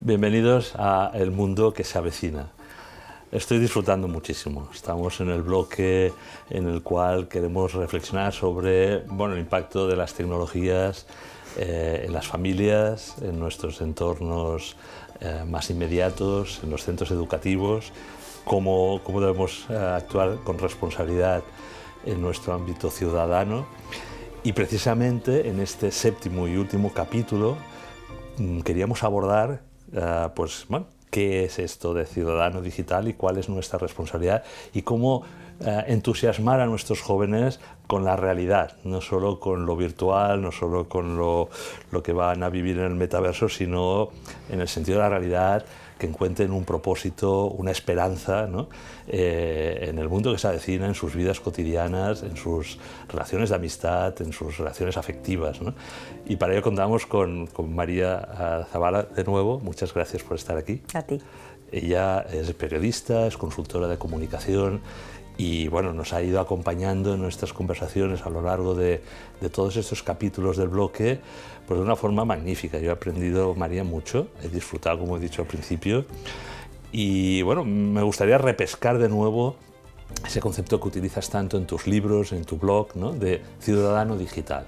Bienvenidos a El Mundo que se avecina. Estoy disfrutando muchísimo. Estamos en el bloque en el cual queremos reflexionar sobre el impacto de las tecnologías en las familias, en nuestros entornos más inmediatos, en los centros educativos, cómo debemos actuar con responsabilidad en nuestro ámbito ciudadano. Y precisamente en este séptimo y último capítulo queríamos abordar qué es esto de ciudadano digital y cuál es nuestra responsabilidad y cómo entusiasmar a nuestros jóvenes con la realidad, no solo con lo virtual, no solo con lo que van a vivir en el metaverso, sino en el sentido de la realidad, que encuentren un propósito, una esperanza, ¿no? En el mundo que se avecina, en sus vidas cotidianas, en sus relaciones de amistad, en sus relaciones afectivas, ¿no? Y para ello contamos con María Zavala de nuevo. Muchas gracias por estar aquí. A ti. Ella es periodista, es consultora de comunicación y nos ha ido acompañando en nuestras conversaciones a lo largo de todos estos capítulos del bloque, pues de una forma magnífica. Yo he aprendido, María, mucho, he disfrutado, como he dicho al principio, y me gustaría repescar de nuevo ese concepto que utilizas tanto en tus libros, en tu blog, ¿no? De ciudadano digital.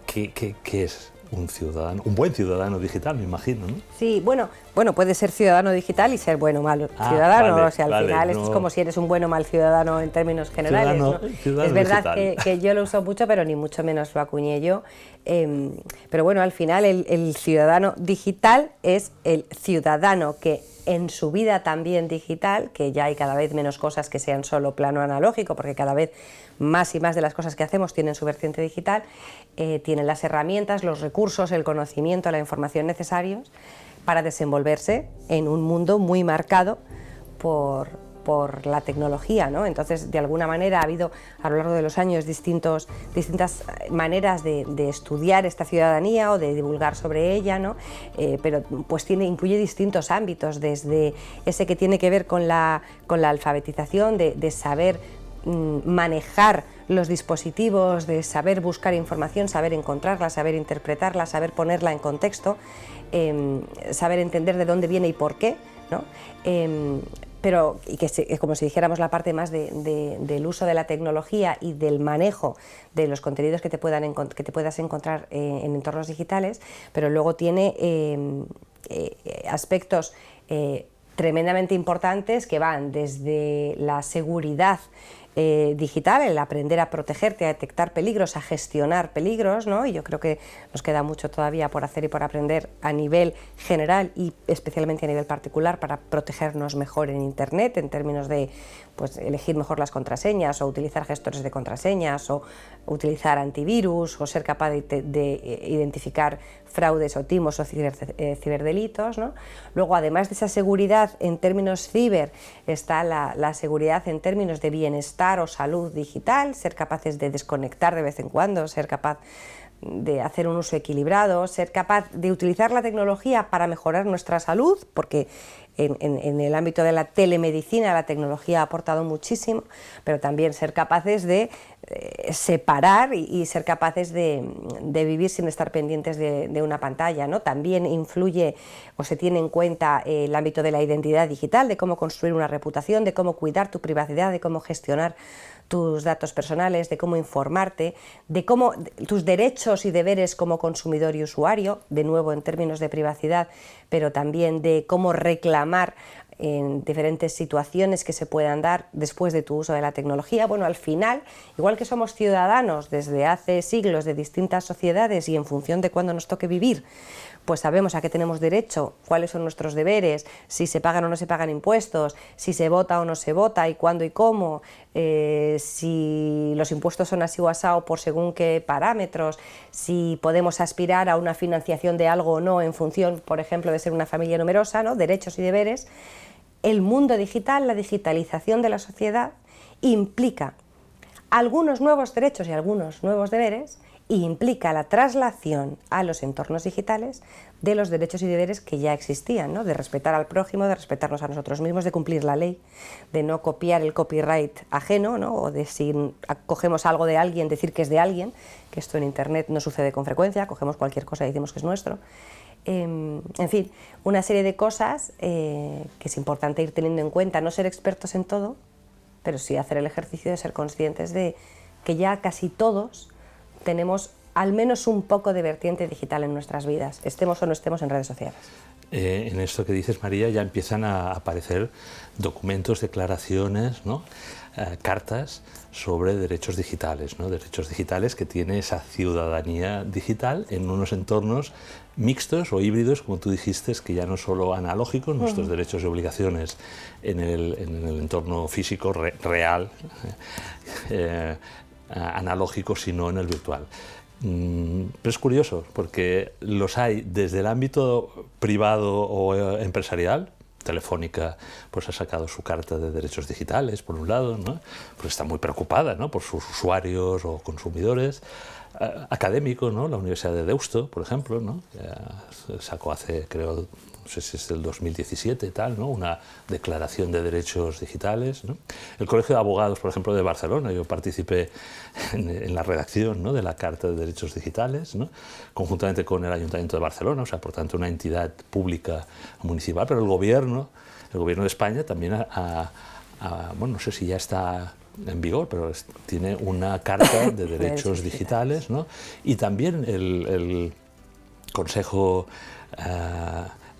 ¿Qué es un ciudadano? Un buen ciudadano digital, me imagino, ¿no? Sí, bueno, puede ser ciudadano digital y ser bueno o mal ciudadano. Vale, o sea, al final esto es como si eres un buen o mal ciudadano en términos generales, ¿no? Es verdad que yo lo uso mucho, pero ni mucho menos lo acuñé yo. Pero bueno, al final el ciudadano digital es el ciudadano que en su vida también digital, que ya hay cada vez menos cosas que sean solo plano analógico, porque cada vez más y más de las cosas que hacemos tienen su vertiente digital, tienen las herramientas, los recursos, el conocimiento, la información necesarios para desenvolverse en un mundo muy marcado por la tecnología, ¿no? Entonces, de alguna manera ha habido a lo largo de los años distintas maneras de estudiar esta ciudadanía o de divulgar sobre ella, ¿no? Pero pues incluye distintos ámbitos, desde ese que tiene que ver con la alfabetización, de saber manejar los dispositivos, de saber buscar información, saber encontrarla, saber interpretarla, saber ponerla en contexto, saber entender de dónde viene y por qué, ¿no? Pero como si dijéramos la parte más del uso de la tecnología y del manejo de los contenidos que te puedas encontrar en entornos digitales, pero luego tiene aspectos tremendamente importantes que van desde la seguridad digital, el aprender a protegerte, a detectar peligros, a gestionar peligros, ¿no? Y yo creo que nos queda mucho todavía por hacer y por aprender a nivel general y especialmente a nivel particular para protegernos mejor en Internet, en términos de elegir mejor las contraseñas o utilizar gestores de contraseñas o utilizar antivirus o ser capaz de identificar fraudes o timos o ciberdelitos, ¿no? Luego, además de esa seguridad en términos ciber, está la seguridad en términos de bienestar o salud digital, ser capaces de desconectar de vez en cuando, ser capaz de hacer un uso equilibrado, ser capaz de utilizar la tecnología para mejorar nuestra salud, porque en el ámbito de la telemedicina la tecnología ha aportado muchísimo, pero también ser capaces de separar y ser capaces de vivir sin estar pendientes de una pantalla, ¿no? También influye o se tiene en cuenta el ámbito de la identidad digital, de cómo construir una reputación, de cómo cuidar tu privacidad, de cómo gestionar tus datos personales, de cómo informarte, de cómo tus derechos y deberes como consumidor y usuario, de nuevo en términos de privacidad, pero también de cómo reclamar en diferentes situaciones que se puedan dar después de tu uso de la tecnología. Al final, igual que somos ciudadanos desde hace siglos de distintas sociedades y en función de cuándo nos toque vivir, pues sabemos a qué tenemos derecho, cuáles son nuestros deberes, si se pagan o no se pagan impuestos, si se vota o no se vota y cuándo y cómo, si los impuestos son así o asao por según qué parámetros, si podemos aspirar a una financiación de algo o no en función, por ejemplo, de ser una familia numerosa, ¿no? Derechos y deberes. El mundo digital, la digitalización de la sociedad, implica algunos nuevos derechos y algunos nuevos deberes, y implica la traslación a los entornos digitales de los derechos y deberes que ya existían, ¿no? De respetar al prójimo, de respetarnos a nosotros mismos, de cumplir la ley, de no copiar el copyright ajeno, ¿no? O de si cogemos algo de alguien, decir que es de alguien, que esto en Internet no sucede con frecuencia, cogemos cualquier cosa y decimos que es nuestro. En fin, una serie de cosas que es importante ir teniendo en cuenta, no ser expertos en todo, pero sí hacer el ejercicio de ser conscientes de que ya casi todos tenemos al menos un poco de vertiente digital en nuestras vidas, estemos o no estemos en redes sociales. En esto que dices, María, ya empiezan a aparecer documentos, declaraciones, ¿no? Cartas sobre derechos digitales, ¿no? Derechos digitales que tiene esa ciudadanía digital en unos entornos mixtos o híbridos, como tú dijiste, que ya no solo analógicos, nuestros derechos y obligaciones en el entorno físico real, analógico, sino en el virtual. Pero es curioso, porque los hay desde el ámbito privado o empresarial. Telefónica pues ha sacado su carta de derechos digitales, por un lado, ¿no? Pues está muy preocupada, ¿no? Por sus usuarios o consumidores. Académicos, ¿no? La Universidad de Deusto, por ejemplo, ¿no? Sacó hace, creo, no sé si es del 2017 tal, ¿no? Una declaración de derechos digitales, ¿no? El Colegio de Abogados, por ejemplo, de Barcelona, yo participé en la redacción, ¿no? De la Carta de Derechos Digitales, ¿no? Conjuntamente con el Ayuntamiento de Barcelona, o sea, por tanto, una entidad pública municipal, pero el gobierno de España también bueno, no sé si ya está en vigor, pero tiene una carta de derechos digitales, ¿no? Y también el Consejo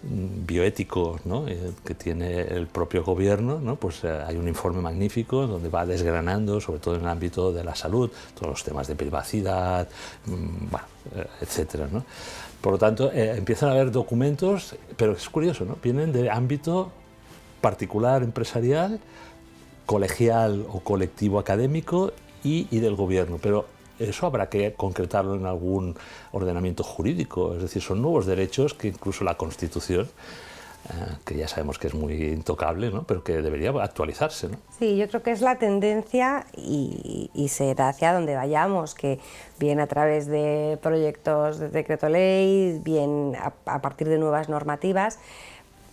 Bioético, ¿no? Que tiene el propio gobierno, ¿no? Pues hay un informe magnífico donde va desgranando, sobre todo en el ámbito de la salud, todos los temas de privacidad, bueno, etcétera, ¿no? Por lo tanto, empiezan a haber documentos, pero es curioso, ¿no? Vienen de ámbito particular, empresarial, colegial o colectivo académico y del gobierno, pero eso habrá que concretarlo en algún ordenamiento jurídico, es decir, son nuevos derechos que incluso la Constitución, que ya sabemos que es muy intocable, ¿no? Pero que debería actualizarse, ¿no? Sí, yo creo que es la tendencia y será hacia donde vayamos, que bien a través de proyectos de decreto ley, bien a partir de nuevas normativas,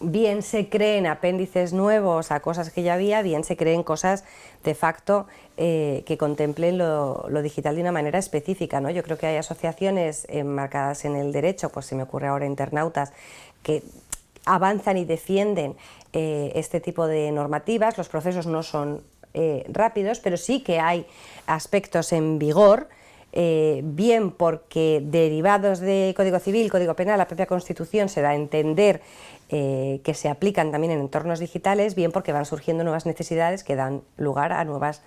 bien se creen apéndices nuevos a cosas que ya había, bien se creen cosas de facto que contemplen lo digital de una manera específica, ¿no? Yo creo que hay asociaciones enmarcadas en el derecho, pues se me ocurre ahora Internautas, que avanzan y defienden este tipo de normativas. Los procesos no son rápidos, pero sí que hay aspectos en vigor, bien porque derivados de Código Civil, Código Penal, la propia Constitución se da a entender que se aplican también en entornos digitales, bien porque van surgiendo nuevas necesidades que dan lugar a nuevas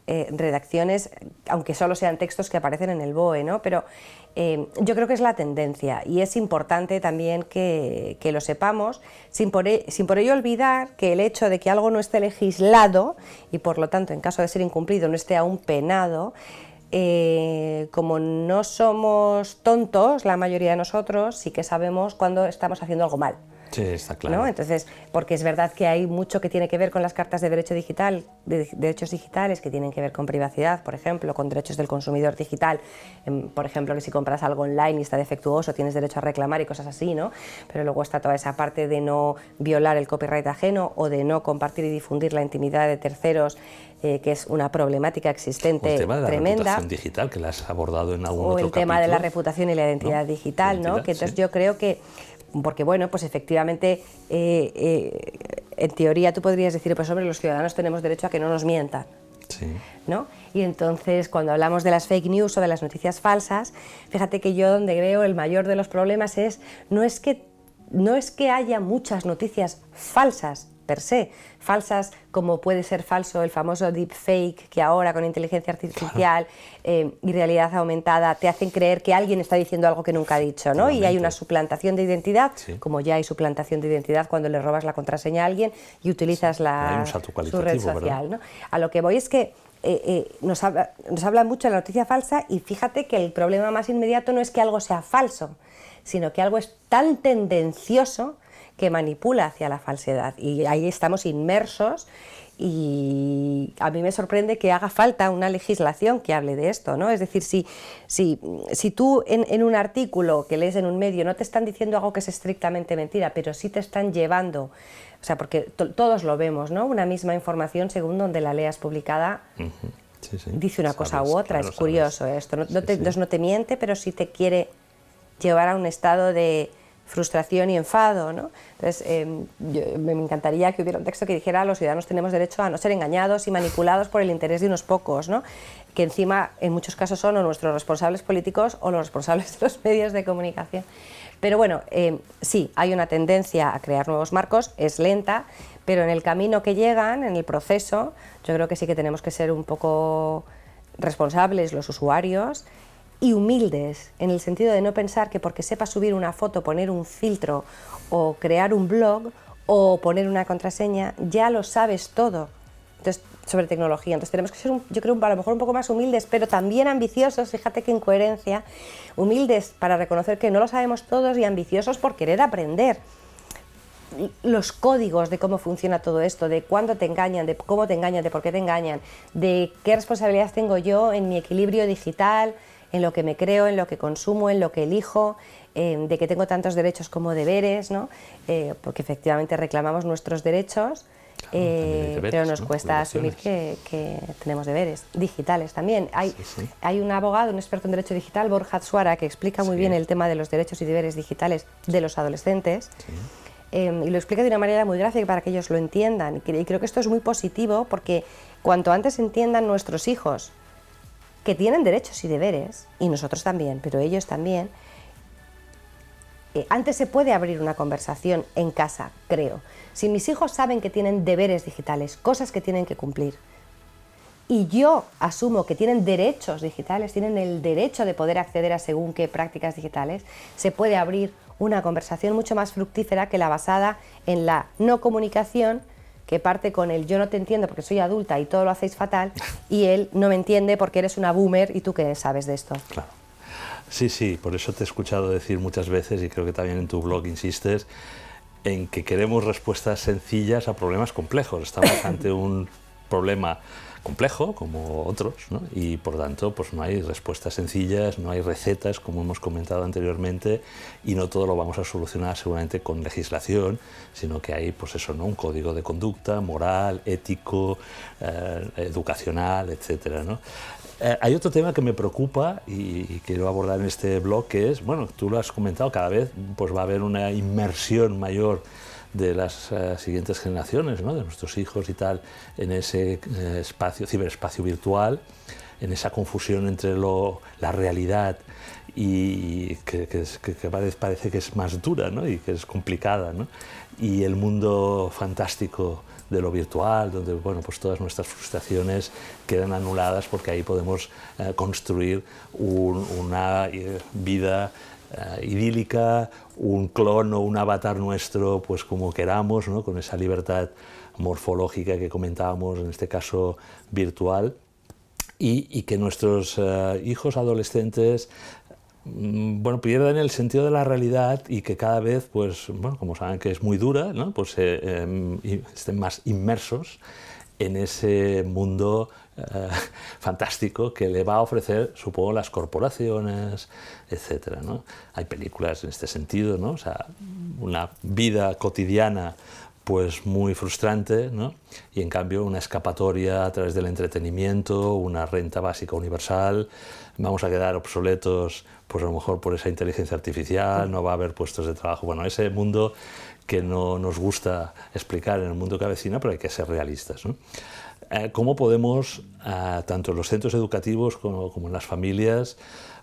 redacciones, aunque solo sean textos que aparecen en el BOE, ¿no? Pero yo creo que es la tendencia y es importante también que lo sepamos, sin por ello olvidar que el hecho de que algo no esté legislado y por lo tanto en caso de ser incumplido no esté aún penado, como no somos tontos, la mayoría de nosotros sí que sabemos cuando estamos haciendo algo mal. Sí, está claro. ¿No? Entonces, porque es verdad que hay mucho que tiene que ver con las cartas de derecho digital, de derechos digitales que tienen que ver con privacidad, por ejemplo, con derechos del consumidor digital, por ejemplo, que si compras algo online y está defectuoso tienes derecho a reclamar y cosas así, ¿no? Pero luego está toda esa parte de no violar el copyright ajeno o de no compartir y difundir la intimidad de terceros, que es una problemática existente el tema de la tremenda. reputación digital, que la has abordado en algún otro O el tema capítulo, de la reputación y la identidad digital, ¿no? Que entonces yo creo que porque bueno, pues efectivamente, en teoría tú podrías decir, pues hombre, los ciudadanos tenemos derecho a que no nos mientan, sí, ¿no? Y entonces cuando hablamos de las fake news o de las noticias falsas, fíjate que yo donde veo el mayor de los problemas no es que haya muchas noticias falsas per se, falsas como puede ser falso el famoso deepfake que ahora con inteligencia artificial y realidad aumentada te hacen creer que alguien está diciendo algo que nunca ha dicho, ¿no? Y hay una suplantación de identidad, como ya hay suplantación de identidad cuando le robas la contraseña a alguien y utilizas su red social, ¿no? A lo que voy es que nos habla mucho de la noticia falsa y fíjate que el problema más inmediato no es que algo sea falso, sino que algo es tan tendencioso que manipula hacia la falsedad y ahí estamos inmersos y a mí me sorprende que haga falta una legislación que hable de esto, ¿no? Es decir, si tú en un artículo que lees en un medio no te están diciendo algo que es estrictamente mentira, pero sí te están llevando, o sea, porque todos lo vemos, ¿no? Una misma información según donde la leas publicada dice una cosa u otra, claro, es curioso esto, no te miente, pero sí te quiere llevar a un estado de frustración y enfado, ¿no? Entonces, me encantaría que hubiera un texto que dijera: los ciudadanos tenemos derecho a no ser engañados y manipulados por el interés de unos pocos, ¿no? Que encima en muchos casos son o nuestros responsables políticos o los responsables de los medios de comunicación. Pero bueno, sí, hay una tendencia a crear nuevos marcos, es lenta, pero en el camino que llegan, en el proceso, yo creo que sí que tenemos que ser un poco responsables los usuarios y humildes, en el sentido de no pensar que porque sepa subir una foto, poner un filtro o crear un blog o poner una contraseña, ya lo sabes todo. Entonces, sobre tecnología. Entonces tenemos que ser, yo creo, a lo mejor un poco más humildes, pero también ambiciosos, fíjate qué incoherencia, humildes para reconocer que no lo sabemos todos y ambiciosos por querer aprender los códigos de cómo funciona todo esto, de cuándo te engañan, de cómo te engañan, de por qué te engañan, de qué responsabilidad tengo yo en mi equilibrio digital, en lo que me creo, en lo que consumo, en lo que elijo, de que tengo tantos derechos como deberes, ¿no? Porque efectivamente reclamamos nuestros derechos, deberes, pero nos cuesta asumir que tenemos deberes digitales también. Hay un abogado, un experto en derecho digital, Borja Suara, que explica muy bien el tema de los derechos y deberes digitales de los adolescentes. Y lo explica de una manera muy gráfica para que ellos lo entiendan. Y creo que esto es muy positivo porque cuanto antes entiendan nuestros hijos que tienen derechos y deberes, y nosotros también, pero ellos también, antes se puede abrir una conversación en casa, creo. Si mis hijos saben que tienen deberes digitales, cosas que tienen que cumplir, y yo asumo que tienen derechos digitales, tienen el derecho de poder acceder a según qué prácticas digitales, se puede abrir una conversación mucho más fructífera que la basada en la no comunicación, que parte con el yo no te entiendo porque soy adulta y todo lo hacéis fatal, y él no me entiende porque eres una boomer y tú qué sabes de esto. Claro. Sí, sí, por eso te he escuchado decir muchas veces, y creo que también en tu blog insistes, en que queremos respuestas sencillas a problemas complejos. Estamos ante un problema complejo, como otros, ¿no? Y por tanto pues no hay respuestas sencillas, no hay recetas, como hemos comentado anteriormente, y no todo lo vamos a solucionar seguramente con legislación, sino que hay pues eso, ¿no? Un código de conducta moral, ético, educacional, etcétera, ¿no? Hay otro tema que me preocupa y quiero abordar en este blog, que es, bueno, tú lo has comentado, cada vez pues va a haber una inmersión mayor de las siguientes generaciones, ¿no? De nuestros hijos y tal, en ese ciberespacio virtual, en esa confusión entre la realidad y que parece que es más dura, ¿no? Y que es complicada, ¿no? Y el mundo fantástico de lo virtual, donde bueno, pues todas nuestras frustraciones quedan anuladas porque ahí podemos construir una vida idílica, un clon o un avatar nuestro, pues como queramos, ¿no? Con esa libertad morfológica que comentábamos, en este caso virtual, y que nuestros hijos adolescentes bueno, pierdan el sentido de la realidad y que cada vez, pues, bueno, como saben que es muy dura, ¿no? Pues estén más inmersos en ese mundo fantástico que le va a ofrecer, supongo, las corporaciones, etcétera, ¿no? Hay películas en este sentido, ¿no? O sea, una vida cotidiana pues muy frustrante, ¿no? Y en cambio una escapatoria a través del entretenimiento, una renta básica universal, vamos a quedar obsoletos pues a lo mejor por esa inteligencia artificial, no va a haber puestos de trabajo, bueno, ese mundo que no nos gusta explicar en el mundo que avecina, pero hay que ser realistas, ¿no? ¿Cómo podemos, tanto en los centros educativos como en las familias,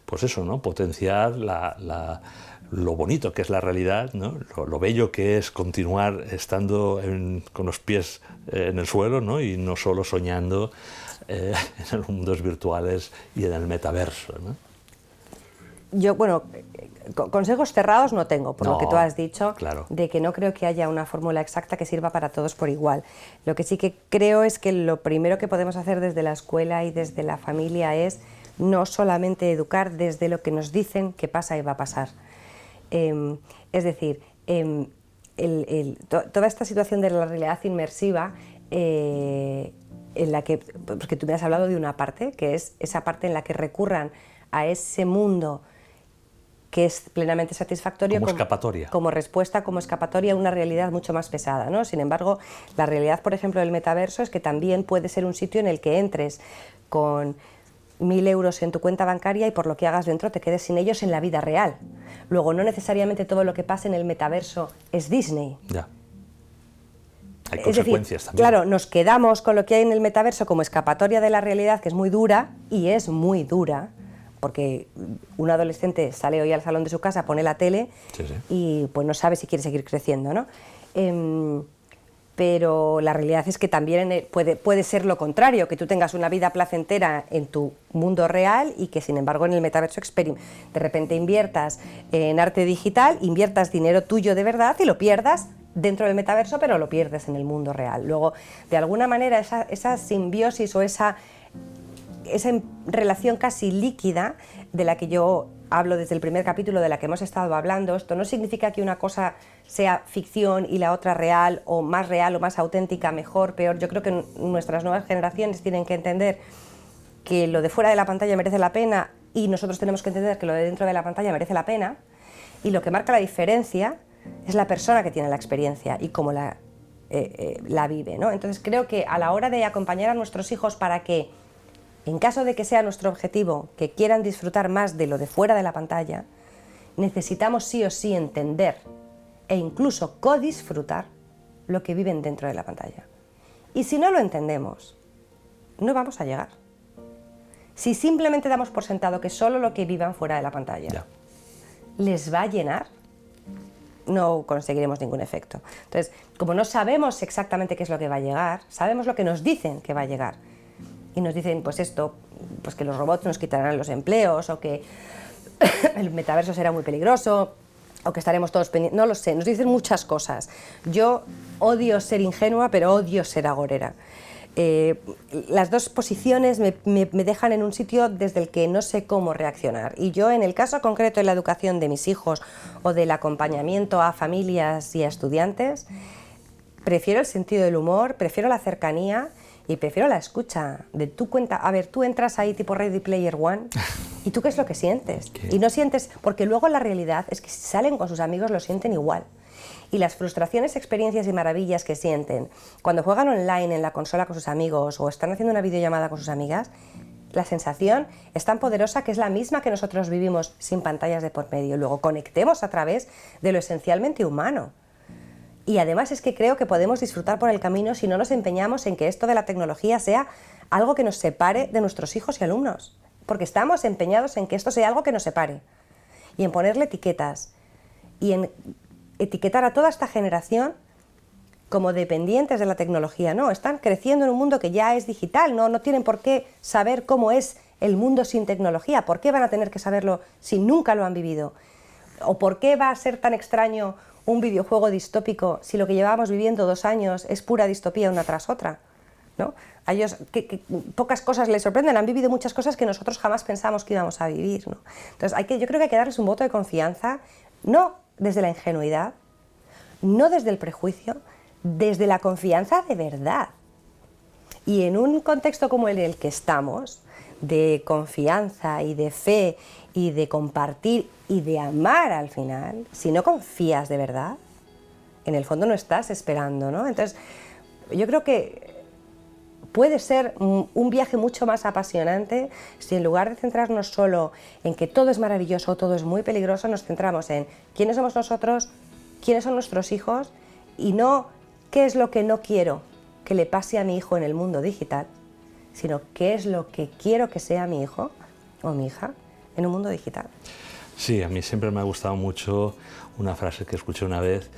pues eso, ¿no? Potenciar lo bonito que es la realidad, ¿no? Lo bello que es continuar estando con los pies en el suelo, ¿no? Y no solo soñando en los mundos virtuales y en el metaverso, ¿no? Yo, bueno, consejos cerrados no tengo, por lo que tú has dicho, claro, de que no creo que haya una fórmula exacta que sirva para todos por igual. Lo que sí que creo es que lo primero que podemos hacer desde la escuela y desde la familia es no solamente educar desde lo que nos dicen que pasa y va a pasar. Es decir, toda esta situación de la realidad inmersiva, en la que, porque tú me has hablado de una parte, que es esa parte en la que recurran a ese mundo que es plenamente satisfactorio como respuesta, como escapatoria a una realidad mucho más pesada, ¿no? Sin embargo, la realidad, por ejemplo, del metaverso es que también puede ser un sitio en el que entres con 1.000 euros en tu cuenta bancaria y por lo que hagas dentro te quedes sin ellos en la vida real. Luego, no necesariamente todo lo que pase en el metaverso es Disney. Ya. Hay consecuencias también. Claro, nos quedamos con lo que hay en el metaverso como escapatoria de la realidad, que es muy dura, y es muy dura, porque un adolescente sale hoy al salón de su casa, pone la tele y pues no sabe si quiere seguir creciendo, ¿no? Pero la realidad es que también puede ser lo contrario, que tú tengas una vida placentera en tu mundo real y que sin embargo en el metaverso de repente inviertas en arte digital, inviertas dinero tuyo de verdad y lo pierdas dentro del metaverso, pero lo pierdes en el mundo real. Luego, de alguna manera, esa simbiosis o esa relación casi líquida de la que yo hablo desde el primer capítulo, de la que hemos estado hablando, esto no significa que una cosa sea ficción y la otra real o más auténtica, mejor, peor. Yo creo que nuestras nuevas generaciones tienen que entender que lo de fuera de la pantalla merece la pena y nosotros tenemos que entender que lo de dentro de la pantalla merece la pena, y lo que marca la diferencia es la persona que tiene la experiencia y cómo la vive, ¿no? Entonces creo que a la hora de acompañar a nuestros hijos para que, en caso de que sea nuestro objetivo, que quieran disfrutar más de lo de fuera de la pantalla, necesitamos sí o sí entender e incluso codisfrutar lo que viven dentro de la pantalla. Y si no lo entendemos, no vamos a llegar. Si simplemente damos por sentado que solo lo que vivan fuera de la pantalla les va a llenar, no conseguiremos ningún efecto. Entonces, como no sabemos exactamente qué es lo que va a llegar, sabemos lo que nos dicen que va a llegar. Y nos dicen, pues esto, pues que los robots nos quitarán los empleos, o que el metaverso será muy peligroso, o que estaremos todos pendientes, no lo sé, nos dicen muchas cosas. Yo odio ser ingenua, pero odio ser agorera. Las dos posiciones me dejan en un sitio desde el que no sé cómo reaccionar. Y yo, en el caso concreto de la educación de mis hijos o del acompañamiento a familias y a estudiantes, prefiero el sentido del humor, prefiero la cercanía y prefiero la escucha de tu cuenta. A ver, tú entras ahí tipo Ready Player One y tú qué es lo que sientes. Y no sientes, porque luego la realidad es que si salen con sus amigos lo sienten igual. Y las frustraciones, experiencias y maravillas que sienten cuando juegan online en la consola con sus amigos o están haciendo una videollamada con sus amigas, la sensación es tan poderosa que es la misma que nosotros vivimos sin pantallas de por medio. Luego conectemos a través de lo esencialmente humano. Y además es que creo que podemos disfrutar por el camino si no nos empeñamos en que esto de la tecnología sea algo que nos separe de nuestros hijos y alumnos. Porque estamos empeñados en que esto sea algo que nos separe. Y en ponerle etiquetas. Y en etiquetar a toda esta generación como dependientes de la tecnología. No, están creciendo en un mundo que ya es digital, no tienen por qué saber cómo es el mundo sin tecnología. ¿Por qué van a tener que saberlo si nunca lo han vivido? ¿O por qué va a ser tan extraño un videojuego distópico si lo que llevábamos viviendo 2 años es pura distopía una tras otra? ¿No? A ellos que pocas cosas les sorprenden, han vivido muchas cosas que nosotros jamás pensamos que íbamos a vivir, ¿no? Entonces yo creo que hay que darles un voto de confianza, no desde la ingenuidad, no desde el prejuicio, desde la confianza de verdad. Y en un contexto como el que estamos, de confianza y de fe y de compartir y de amar al final, si no confías de verdad, en el fondo no estás esperando, ¿no? Entonces, yo creo que puede ser un viaje mucho más apasionante si en lugar de centrarnos solo en que todo es maravilloso, todo es muy peligroso, nos centramos en quiénes somos nosotros, quiénes son nuestros hijos y no qué es lo que no quiero que le pase a mi hijo en el mundo digital, sino qué es lo que quiero que sea mi hijo o mi hija en un mundo digital. Sí, a mí siempre me ha gustado mucho una frase que escuché una vez,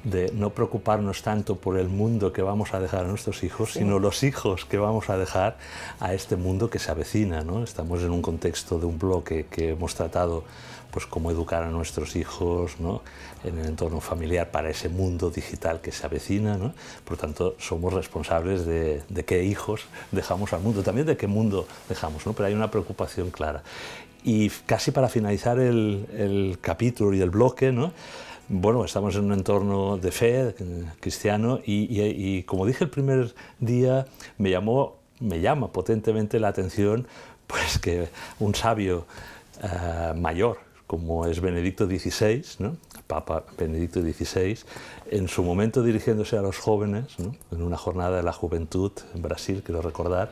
de no preocuparnos tanto por el mundo que vamos a dejar a nuestros hijos, sino los hijos que vamos a dejar a este mundo que se avecina, ¿no? Estamos en un contexto de un bloque que hemos tratado, pues, cómo educar a nuestros hijos, ¿no?, en el entorno familiar para ese mundo digital que se avecina, ¿no? Por lo tanto, somos responsables de qué hijos dejamos al mundo, también de qué mundo dejamos, ¿no? Pero hay una preocupación clara. Y casi para finalizar el capítulo y el bloque, ¿no?, bueno, estamos en un entorno de fe cristiano y como dije el primer día, me llama potentemente la atención, pues, que un sabio mayor como es Benedicto XVI, ¿no?, Papa Benedicto XVI, en su momento dirigiéndose a los jóvenes, ¿no?, en una jornada de la juventud en Brasil, quiero recordar,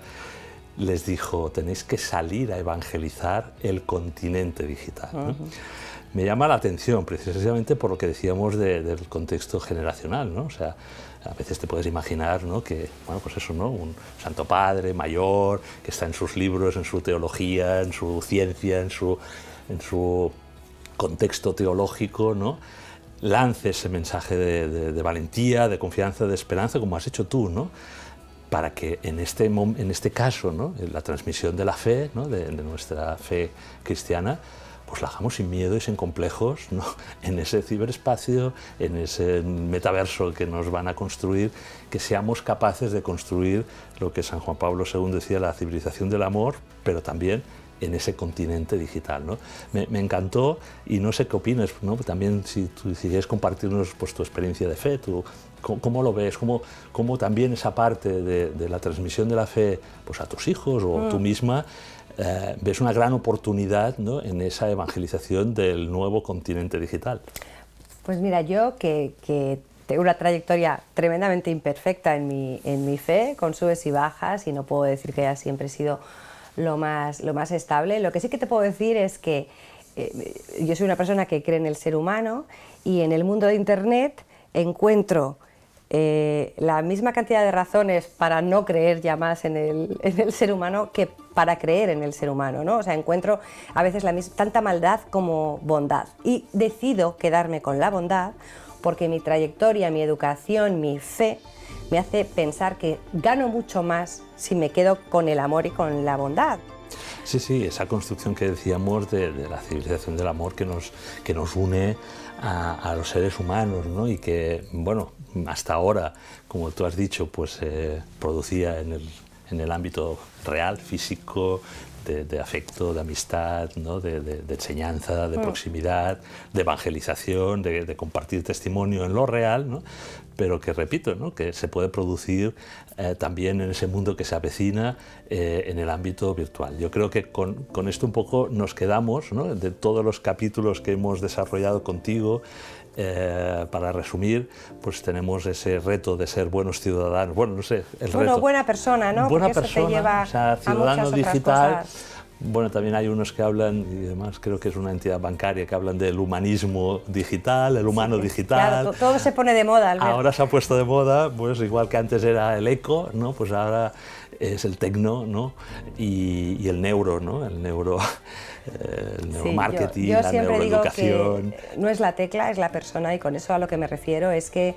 les dijo, tenéis que salir a evangelizar el continente digital, ¿no? Me llama la atención precisamente por lo que decíamos del contexto generacional, ¿no? O sea, a veces te puedes imaginar, ¿no?, que, bueno, pues eso, ¿no?, un santo padre mayor que está en sus libros, en su teología, en su ciencia, en su contexto teológico, ¿no?, lance ese mensaje de valentía, de confianza, de esperanza, como has hecho tú, ¿no?, para que en este caso, ¿no?, la transmisión de la fe, ¿no?, de nuestra fe cristiana, pues la hagamos sin miedo y sin complejos, ¿no?, en ese ciberespacio, en ese metaverso que nos van a construir, que seamos capaces de construir lo que San Juan Pablo II decía, la civilización del amor, pero también en ese continente digital, ¿no? Me encantó, y no sé qué opinas, ¿no?, también si quieres compartirnos, pues, tu experiencia de fe, ¿cómo lo ves? ¿Cómo también esa parte de la transmisión de la fe, pues, a tus hijos o tú misma, ves una gran oportunidad, ¿no?, en esa evangelización del nuevo continente digital? Pues mira, yo que tengo una trayectoria tremendamente imperfecta en mi fe, con subes y bajas, y no puedo decir que haya siempre sido lo más estable. Lo que sí que te puedo decir es que yo soy una persona que cree en el ser humano, y en el mundo de Internet encuentro la misma cantidad de razones para no creer ya más en el ser humano que para creer en el ser humano, ¿no? O sea, encuentro a veces tanta maldad como bondad, y decido quedarme con la bondad porque mi trayectoria, mi educación, mi fe me hace pensar que gano mucho más si me quedo con el amor y con la bondad. Sí, esa construcción que decíamos de la civilización del amor que nos une a los seres humanos, ¿no? Y que, bueno, hasta ahora, como tú has dicho, pues producía en el ámbito real, físico, de afecto, de amistad, ¿no?, de enseñanza, de proximidad, de evangelización, de compartir testimonio en lo real, ¿no?, pero que, repito, ¿no?, que se puede producir también en ese mundo que se avecina en el ámbito virtual. Yo creo que con esto un poco nos quedamos, ¿no?, de todos los capítulos que hemos desarrollado contigo. Para resumir, pues tenemos ese reto de ser buenos ciudadanos, bueno, no sé, buena persona, ¿no? Buena porque persona, eso te lleva, o sea, ciudadano a muchas digital. otras cosas. Bueno, también hay unos que hablan, y además creo que es una entidad bancaria, que hablan del humanismo digital, el humano digital. Claro, todo se pone de moda, Albert. Ahora se ha puesto de moda, pues igual que antes era el eco, ¿no?, pues ahora es el tecno, ¿no?, y el neuro, ¿no?, el neuromarketing, yo la siempre neuroeducación. digo que no es la tecla, es la persona, y con eso a lo que me refiero es que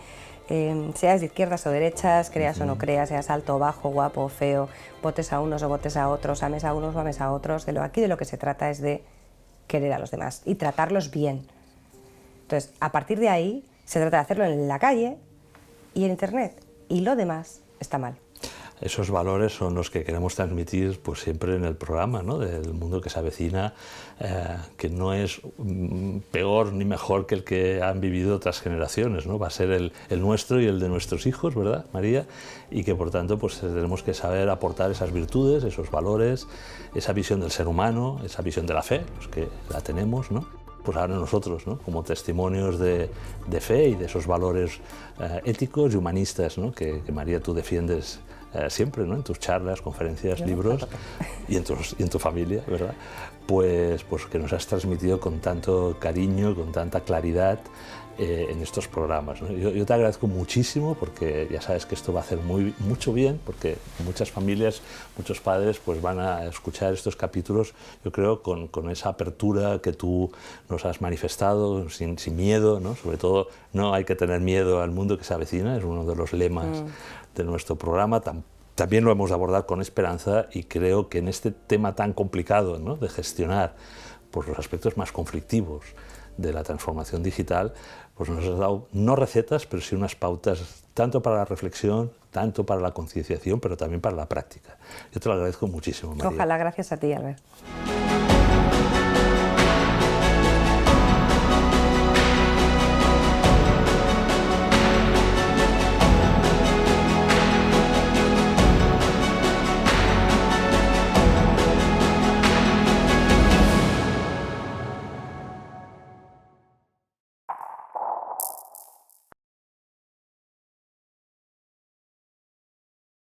seas de izquierdas o derechas, creas o no creas, seas alto o bajo, guapo o feo, votes a unos o votes a otros, ames a unos o ames a otros, aquí de lo que se trata es de querer a los demás y tratarlos bien. Entonces, a partir de ahí, se trata de hacerlo en la calle y en Internet, y lo demás está mal. Esos valores son los que queremos transmitir, pues, siempre en el programa, ¿no?, del mundo que se avecina, que no es peor ni mejor que el que han vivido otras generaciones, ¿no? Va a ser el nuestro y el de nuestros hijos, ¿verdad, María? Y que, por tanto, pues tenemos que saber aportar esas virtudes, esos valores, esa visión del ser humano, esa visión de la fe, los que la tenemos, ¿no? Pues ahora nosotros, ¿no?, como testimonios de fe y de esos valores éticos y humanistas, ¿no?, que María, tú defiendes siempre, ¿no?, en tus charlas, conferencias, libros y en tu familia, ¿verdad? Pues que nos has transmitido con tanto cariño, con tanta claridad en estos programas, ¿no? Yo te agradezco muchísimo, porque ya sabes que esto va a hacer mucho bien, porque muchas familias, muchos padres, pues van a escuchar estos capítulos, yo creo, con esa apertura que tú nos has manifestado, sin miedo, ¿no? Sobre todo, no hay que tener miedo al mundo que se avecina, es uno de los lemas de nuestro programa. También lo hemos de abordar con esperanza, y creo que en este tema tan complicado, ¿no?, de gestionar, pues, los aspectos más conflictivos de la transformación digital, pues nos has dado no recetas, pero sí unas pautas tanto para la reflexión, tanto para la concienciación, pero también para la práctica. Yo te lo agradezco muchísimo, María. Ojalá, gracias a ti, Albert.